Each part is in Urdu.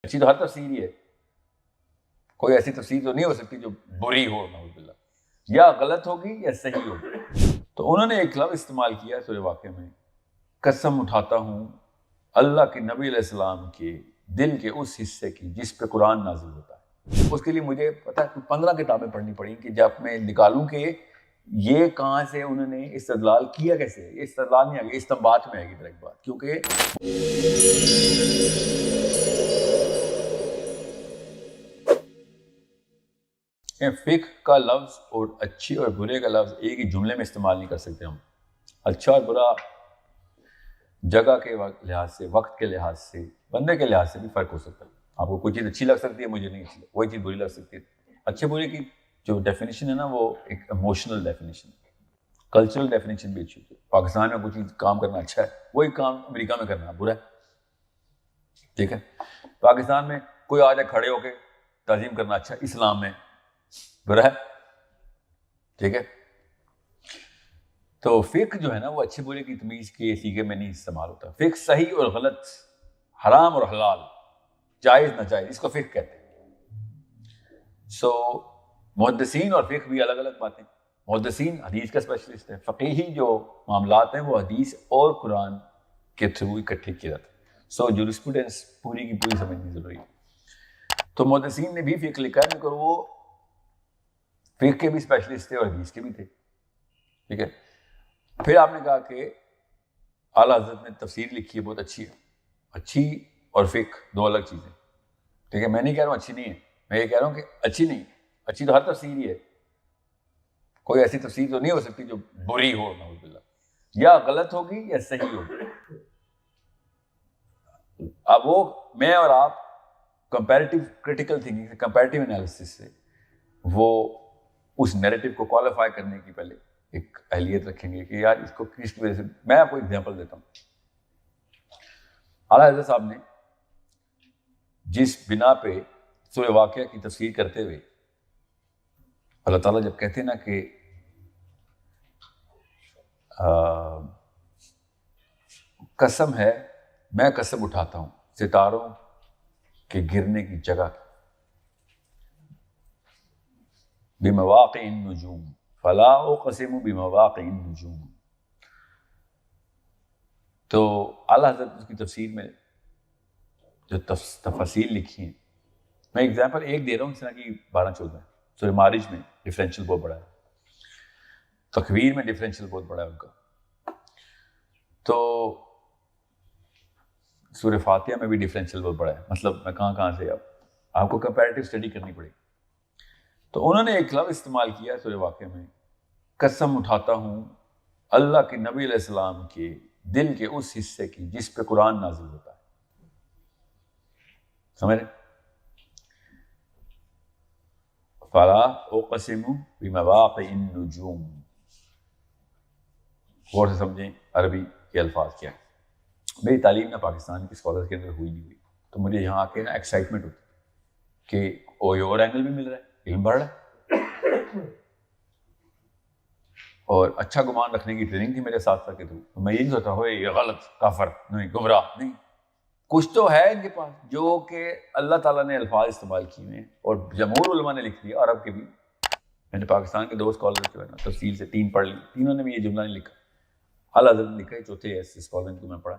اچھی تو ہر تفسیر ہی ہے، کوئی ایسی تفسیر تو نہیں ہو سکتی جو بری ہو، نعوذ باللہ، یا غلط ہوگی یا صحیح ہوگی۔ تو انہوں نے ایک لفظ استعمال کیا سورہ واقعہ میں، قسم اٹھاتا ہوں اللہ کے نبی علیہ السلام کے دل کے اس حصے کی جس پہ قرآن نازل ہوتا ہے۔ اس کے لیے مجھے پتہ ہے 15 کتابیں پڑھنی پڑیں کہ جب میں نکالوں کہ یہ کہاں سے انہوں نے استدلال کیا، کیسے یہ استدلال نہیں آئے گا، استنباط میں آئے گی ڈائریکٹ بات، کیونکہ فقہ کا لفظ اور اچھی اور برے کا لفظ ایک ہی جملے میں استعمال نہیں کر سکتے ہم۔ اچھا اور برا جگہ کے لحاظ سے، وقت کے لحاظ سے، بندے کے لحاظ سے بھی فرق ہو سکتا ہے۔ آپ کو کوئی چیز اچھی لگ سکتی ہے، مجھے نہیں اچھی، وہی چیز بری لگ سکتی ہے۔ اچھے برے کی جو ڈیفینیشن ہے نا، وہ ایک ایموشنل ڈیفینیشن ہے، کلچرل ڈیفینیشن بھی اچھی ہوتی ہے۔ پاکستان میں کوئی چیز کام کرنا اچھا ہے، وہی کام امریکہ میں کرنا برا ہے، ٹھیک ہے۔ پاکستان میں کوئی آ جائے کھڑے ہو کے تعظیم کرنا اچھا ہے، اسلام میں برا ہے، ٹھیک ہے۔ تو فقہ جو ہے نا وہ اچھے برے کی تمیز کے سیغے میں نہیں استعمال ہوتا۔ فقہ صحیح اور غلط، حرام اور حلال، جائز ناجائز، اس کو فقہ کہتے ہیں۔ سو محدثین اور فقہ بھی الگ الگ باتیں۔ محدثین حدیث کا اسپیشلسٹ ہے، فقیہی جو معاملات ہیں وہ حدیث اور قرآن کے تھرو اکٹھے کیے جاتے ہیں۔ سو جورسپروڈنس پوری کی پوری سمجھنی ضروری ہے۔ تو محدثین نے بھی فقہ لکھا ہے، مگر وہ فقہ کے بھی اسپیشلسٹ تھے اور حدیث کے بھی تھے، ٹھیک ہے۔ پھر آپ نے کہا کہ اعلیٰ حضرت نے تفسیر لکھی ہے، بہت اچھی ہے۔ اچھی اور فقہ دو الگ چیزیں، ٹھیک ہے۔ میں نہیں کہہ رہا ہوں اچھی نہیں ہے، میں یہ کہہ رہا ہوں کہ اچھی نہیں، اچھی تو ہر تفسیر ہی ہے، کوئی ایسی تفسیر تو نہیں ہو سکتی جو بری ہو، نعوذ باللہ، یا غلط ہوگی یا صحیح ہوگی۔ اب وہ میں اور آپ کمپیریٹیو کرٹیکل تھنکنگ سے، کمپیریٹیو انالیسس سے وہ اس نیریٹو کو کوالیفائی کرنے کی پہلے ایک اہلیت رکھیں گے کہ یار اس کو کس کی وجہ سے۔ میں آپ کو ایگزامپل دیتا ہوں۔ اعلیٰ حضرت صاحب نے جس بنا پہ سورہ واقعہ کی تفسیر کرتے ہوئے اللہ تعالیٰ جب کہتے ہیں نا کہ قسم ہے، میں قسم اٹھاتا ہوں ستاروں کے گرنے کی جگہ کی، بمواقع النجوم فلا اقسم بمواقع النجوم۔ تو اعلیٰ حضرت اس کی تفسیر میں جو تفاصیل لکھی ہیں، میں ایگزامپل ایک دے رہا ہوں، اس طرح کی 12-14۔ سورہ معارج میں ڈفرینشیل بہت بڑا ہے، تکویر میں ڈفرینشیل بہت بڑا ہے ان کا، تو سورہ فاتحہ میں بھی ڈفرینشیل بہت بڑا ہے۔ مطلب میں کہاں سے آپ کو کمپیریٹیو اسٹڈی کرنی پڑے گی۔ تو انہوں نے ایک لفظ استعمال کیا سورہ واقعہ میں، قسم اٹھاتا ہوں اللہ کے نبی علیہ السلام کے دل کے اس حصے کی جس پہ قرآن نازل ہوتا ہے، سمجھ رہے؟ فلا اقسم بمواقع النجوم، غور سے سمجھیں عربی کے الفاظ کیا ہیں۔ میری تعلیم نہ پاکستان کے اسکالرز کے اندر ہوئی نہیں ہوئی، تو مجھے یہاں آ کے نا ایکسائٹمنٹ ہوتی کہ اور اینگل بھی مل رہا ہے، علم بڑھ رہا ہے، اور اچھا گمان رکھنے کی ٹریننگ تھی میرے ساتھ کے تھرو۔ تو میں یہ نہیں سوچتا ہوئے یہ غلط، کافر، نہیں، گمراہ نہیں، کچھ تو ہے ان کے پاس جو کہ اللہ تعالیٰ نے الفاظ استعمال کیے ہیں، اور جمہور علماء نے لکھ دیا، عرب کے بھی۔ میں نے پاکستان کے 2 اسکالر جو ہے نا تفصیل سے 3 پڑھ لی، تینوں نے بھی یہ جملہ نہیں لکھا، اعلیٰ حضرت نے لکھا ہے، چوتھے ایسے اسکالر کو میں پڑھا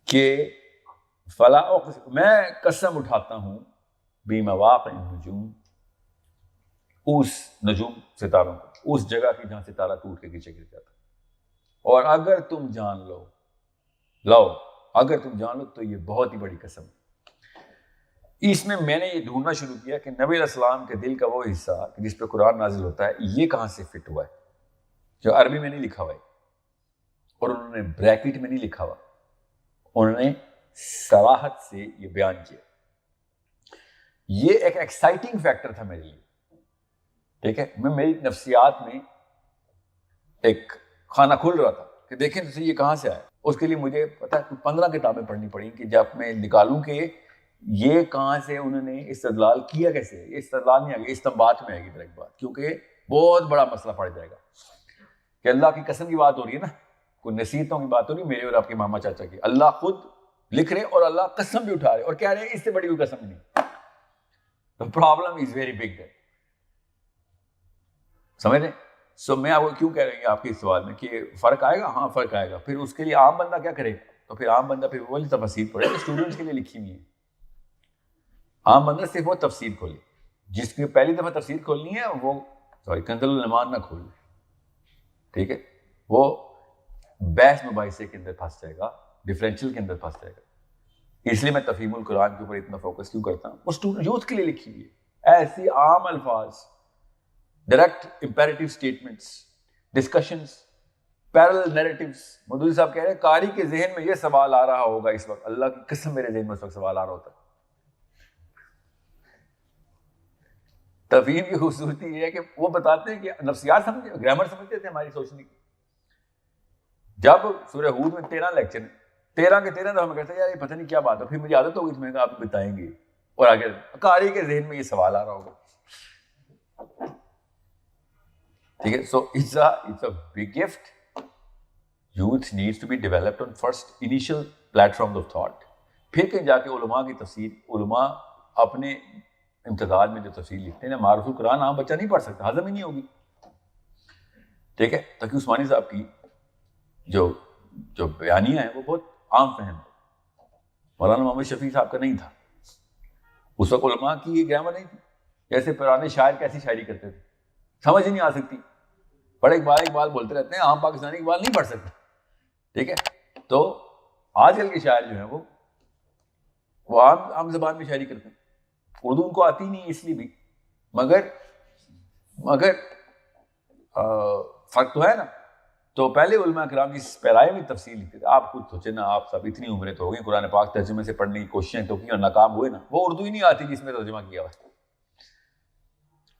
کہ فلا اقسم، میں قسم اٹھاتا ہوں بمواقع النجوم، اس نجوم ستاروں کو، اس جگہ کی جہاں ستارہ ٹوٹ کے نیچے گر جاتا، اور اگر تم جان لو اگر تم جان لو تو یہ بہت ہی بڑی قسم ہے۔ اس میں نے یہ ڈھونڈنا شروع کیا کہ نبی علیہ السلام کے دل کا وہ حصہ جس پہ قرآن نازل ہوتا ہے، یہ کہاں سے فٹ ہوا ہے، جو عربی میں نہیں لکھا ہوا ہے، اور انہوں نے بریکٹ میں نہیں لکھا ہوا، انہوں نے صراحت سے یہ بیان کیا۔ یہ ایک ایکسائٹنگ فیکٹر تھا میرے لیے، ٹھیک ہے۔ میری نفسیات میں ایک خانہ کھل رہا تھا کہ دیکھیں تو یہ کہاں سے آیا۔ اس کے لیے مجھے پتہ ہے 15 کتابیں پڑھنی پڑیں کہ جب میں نکالوں کہ یہ کہاں سے انہوں نے استدلال کیا، کیسے، یہ استدلال نہیں آئے گا، استنباط میں آئے گی ڈائریکٹ بات، کیونکہ بہت بڑا مسئلہ پڑ جائے گا کہ اللہ کی قسم کی بات ہو رہی ہے نا، کوئی نصیحتوں کی بات ہو رہی ہے میرے اور آپ کے ماما چاچا کی، اللہ خود لکھ رہے اور اللہ قسم بھی اٹھا رہے اور کہہ رہے ہیں اس سے بڑی کوئی قسم نہیں. The problem is very big there. سمجھ رہے ہیں؟ سو میں آپ کو کیوں کہہ رہے ہیں آپ کے اس سوال میں کہ فرق آئے گا؟ ہاں فرق آئے گا. پھر اس کے لیے عام بندہ کیا کرے؟ تو پھر عام بندہ پھر وہی تفسیر پڑھے جو اسٹوڈنٹس کے لیے لکھی ہوئی ہے. عام بندہ صرف وہ تفسیر کھولے. جس کی پہلی دفعہ تفسیر کھولنی ہے وہ کنز الایمان نہ کھولے. ٹھیک ہے؟ وہ بحث مباحثے کے اندر پھنس جائے گا, ڈفرینشیل کے اندر پھنس جائے گا. اس لیے میں تفہیم القرآن کے اوپر اتنا فوکس کیوں کرتا ہوں؟ وہ اسٹوڈنٹ یوتھ کے لیے لکھی ہوئی ہے. ایسی عام الفاظ, direct imperative statements, discussions, parallel narratives. Maududi صاحب کہہ رہے ہیں قاری کے ذہن میں یہ سوال آ رہا ہوگا اس وقت, اللہ کی قسم میرے ذہن میں اس وقت سوال آ رہا ہوتا ہے. تفہیم کی خوبصورتی یہ ہے کہ وہ بتاتے ہیں کہ نفسیات سمجھتے, گرامر سمجھتے تھے ہماری سوچنے کی. جب سورہ ہود میں 13 لیکچر ہیں, 13 کے 13 دفعہ میں کہتا ہے یار یہ پتہ نہیں کیا بات ہے. پھر مجھے عادت ہوگی, میں نے کہا آپ بتائیں گے, اور آگے قاری کے ذہن میں یہ سوال آ رہا ہوگا. ٹھیک ہے؟ So it's a big gift. Youth needs to be developed on first initial platform of thought. پھر کہیں جا کے علماء کی تفسیر, علماء اپنے امتداد میں جو تفسیر لکھتے ہیں, معروف القرآن عام بچہ نہیں پڑھ سکتا, ہضم ہی نہیں ہوگی. ٹھیک ہے؟ تاکہ عثمانی صاحب کی جو بیانیہ ہیں وہ بہت عام فہم ہے. مولانا محمد شفیع صاحب کا نہیں تھا. اس وقت علماء کی یہ گرامر نہیں تھی. جیسے پرانے شاعر کیسی شاعری کرتے تھے, سمجھ ہی نہیں آ سکتی. بڑے اقبال بولتے رہتے ہیں, عام پاکستانی اقبال نہیں پڑھ سکتے. ٹھیک ہے؟ تو آج کل کے شاعر جو ہیں وہ عام زبان میں شاعری کرتے ہیں. اردو ان کو آتی نہیں اس لیے بھی, مگر فرق تو ہے نا. تو پہلے علماء کرام جس پیرائے میں تفسیر لکھتے تھے, آپ خود سوچے نا, آپ سب اتنی عمریں تو ہو گئی, قرآن پاک ترجمے سے پڑھنے کی کوششیں تو کی اور ناکام ہوئے نا. وہ اردو ہی نہیں آتی جس میں ترجمہ کیا ہوا,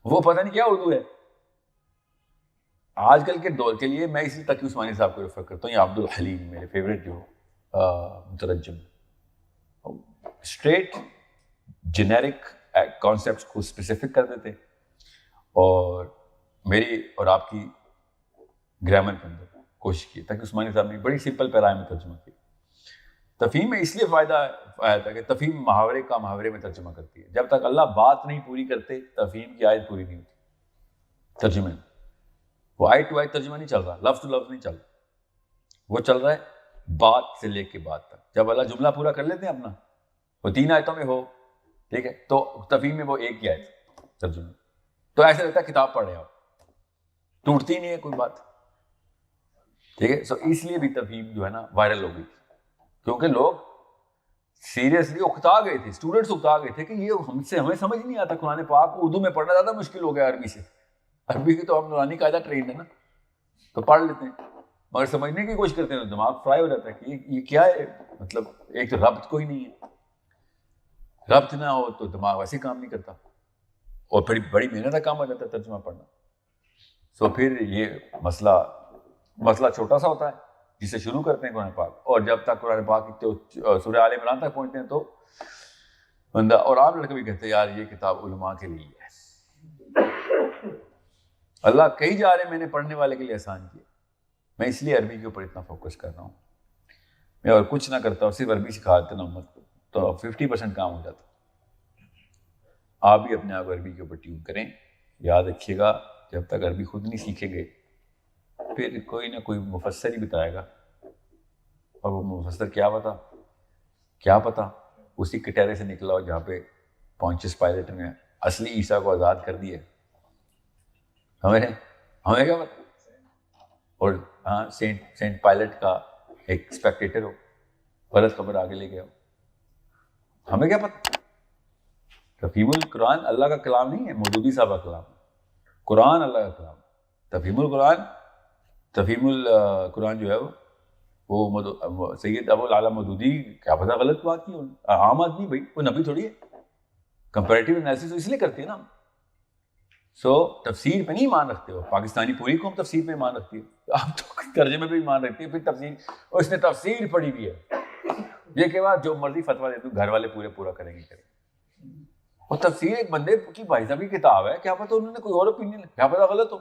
وہ پتہ نہیں کیا اردو ہے. آج کل کے دور کے لیے میں اسی تقی عثمانی صاحب کو ریفر کرتا ہوں, یا عبد الحلیم میرے فیوریٹ جو مترجم, اسٹریٹ جنیرک کانسیپٹس کو اسپیسیفک کر دیتے, اور میری اور آپ کی گرامر کے اندر کوشش کی. تاکہ عثمانی صاحب نے بڑی سمپل پیرائے میں ترجمہ کیا. تفہیم میں اس لیے فائدہ آیا تھا کہ تفہیم محاورے کا محاورے میں ترجمہ کرتی ہے. جب تک اللہ بات نہیں پوری کرتے تفہیم کی آیت پوری نہیں ہوتی. ترجمے میں وہ آیت ٹو آیت ترجمہ نہیں چل رہا, لفظ ٹو لفظ نہیں چل رہا, وہ چل رہا ہے بات سے لے کے بات تک. جب اللہ جملہ پورا کر لیتے ہیں اپنا, وہ 3 آیتوں میں ہو, ٹھیک ہے, تو تفہیم میں وہ ایک ہی آیت ترجمہ. تو ایسا لگتا ہے کتاب پڑھ رہے ہیں آپ, ٹوٹتی نہیں ہے کوئی بات. ٹھیک ہے؟ سو اس لیے بھی تفہیم جو ہے نا وائرل ہو گئی تھی, کیونکہ لوگ سیریسلی اکتا گئے تھے, اسٹوڈنٹس اکتا گئے تھے کہ یہ ہمیں سمجھ نہیں آتا قرآن پاک, اردو میں پڑھنا زیادہ مشکل ہو گیا عربی سے. عربی کی تو ہم نورانی قاعدہ ٹرینڈ ہے نا, تو پڑھ لیتے ہیں, مگر سمجھنے کی کوشش کرتے ہیں تو دماغ فرائی ہو جاتا ہے کہ یہ کیا ہے. مطلب ایک تو ربط کوئی نہیں ہے, ربط نہ ہو تو دماغ ویسے کام نہیں کرتا, اور پھر بڑی محنت کا کام ہو جاتا ہے ترجمہ پڑھنا. سو پھر یہ مسئلہ چھوٹا سا ہوتا ہے جسے شروع کرتے ہیں قرآن پاک, اور جب تک قرآن پاک سورہ آل عمران تک پہنچتے ہیں تو بندہ, اور عام لڑکے بھی کہتے ہیں یار یہ کتاب علماء کے لیے ہے. اللہ کہیں جا رہے ہیں, میں نے پڑھنے والے کے لیے آسان کیا. میں اس لیے عربی کے اوپر اتنا فوکس کر رہا ہوں. میں اور کچھ نہ کرتا, اور صرف عربی سکھا دیتے نا امت کو, تو 50% کام ہو جاتا. آپ بھی اپنے آپ عربی کے اوپر ٹیون کریں. یاد رکھیے گا, جب تک عربی خود نہیں سیکھیں گے پھر کوئی نہ کوئی مفسر ہی بتائے گا, اور وہ مفسر کیا پتا اسی کٹہرے سے نکلا ہو جہاں پہ پونچس پائلٹ نے اصلی عیسیٰ کو آزاد کر دیا. ہمیں کیا پتا, اور ہاں سینٹ پائلٹ کا ایک اسپیکٹیٹر ہو, غلط خبر آگے لے گیا ہو, ہمیں کیا پتا. تفہیم القرآن اللہ کا کلام نہیں ہے, مودودی صاحب کا کلام. قرآن اللہ کا کلام. تفہیم القرآن جو ہے وہ سید ابو العالیٰ مودودی, کیا پتا غلط بات کی, عام آدمی بھائی کوئی نبی تھوڑی ہے. کمپیریٹیو انالیسس تو اس لیے کرتے ہیں نا. سو تفسیر پہ نہیں ایمان رکھتے ہو. پاکستانی پوری قوم تفسیر پہ ایمان رکھتی ہے, آپ تو ترجمے پہ ایمان رکھتی ہے, پھر تفسیر, اور اس نے تفسیر پڑھی بھی ہے. یہ کہ بعد جو مرضی فتویٰ دے دوں گھر والے پورا کریں گے. اور تفسیر ایک بندے کی بھائی صاحب کی کتاب ہے, کیا پتا انہوں نے کوئی اور اوپینین, کیا پتا غلط ہو.